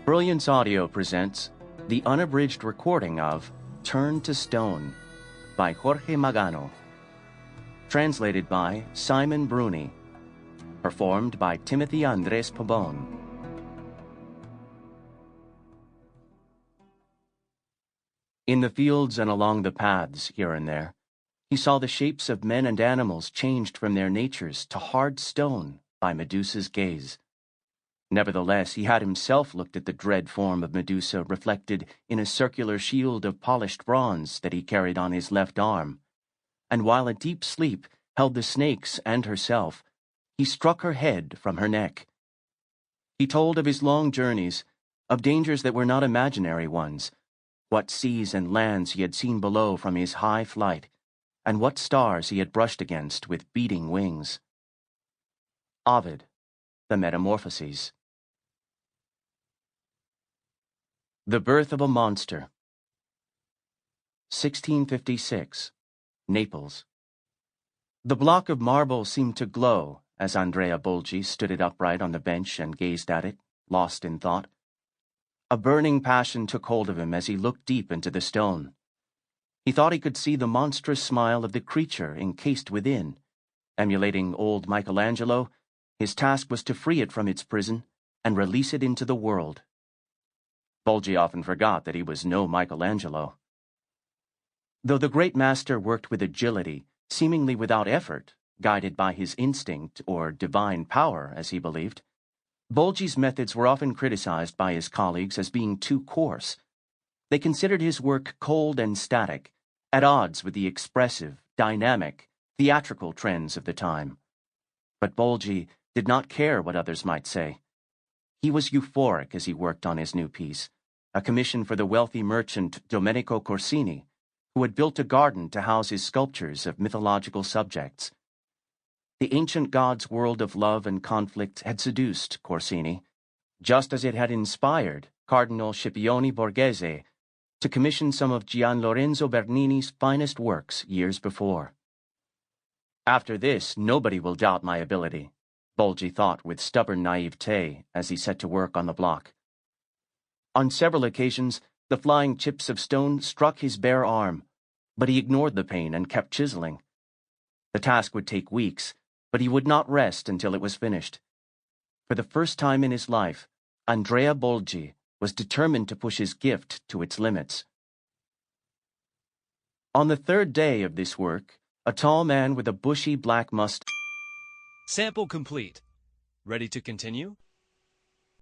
Brilliance Audio presents the unabridged recording of Turn to Stone by Jorge Magano. Translated by Simon Bruni. Performed by Timothy Andrés Pabon. In the fields and along the paths here and there, he saw the shapes of men and animals changed from their natures to hard stone by Medusa's gaze. Nevertheless, he had himself looked at the dread form of Medusa reflected in a circular shield of polished bronze that he carried on his left arm, and while a deep sleep held the snakes and herself, he struck her head from her neck. He told of his long journeys, of dangers that were not imaginary ones, what seas and lands he had seen below from his high flight, and what stars he had brushed against with beating wings. Ovid, The Metamorphoses. The Birth of a Monster. 1656. Naples. The block of marble seemed to glow as Andrea Bolgi stood it upright on the bench and gazed at it, lost in thought. A burning passion took hold of him as he looked deep into the stone. He thought he could see the monstrous smile of the creature encased within. Emulating old Michelangelo, his task was to free it from its prison and release it into the world. Bolgi often forgot that he was no Michelangelo. Though the great master worked with agility, seemingly without effort, guided by his instinct or divine power, as he believed, Bolgi's methods were often criticized by his colleagues as being too coarse. They considered his work cold and static, at odds with the expressive, dynamic, theatrical trends of the time. But Bolgi did not care what others might say. He was euphoric as he worked on his new piece, a commission for the wealthy merchant Domenico Corsini, who had built a garden to house his sculptures of mythological subjects. The ancient god's world of love and conflict had seduced Corsini, just as it had inspired Cardinal Scipione Borghese to commission some of Gian Lorenzo Bernini's finest works years before. After this, nobody will doubt my ability, Bolgi thought with stubborn naivete as he set to work on the block. On several occasions, the flying chips of stone struck his bare arm, but he ignored the pain and kept chiseling. The task would take weeks, but he would not rest until it was finished. For the first time in his life, Andrea Bolgi was determined to push his gift to its limits. On the third day of this work, a tall man with a bushy black mustache. Sample complete. Ready to continue?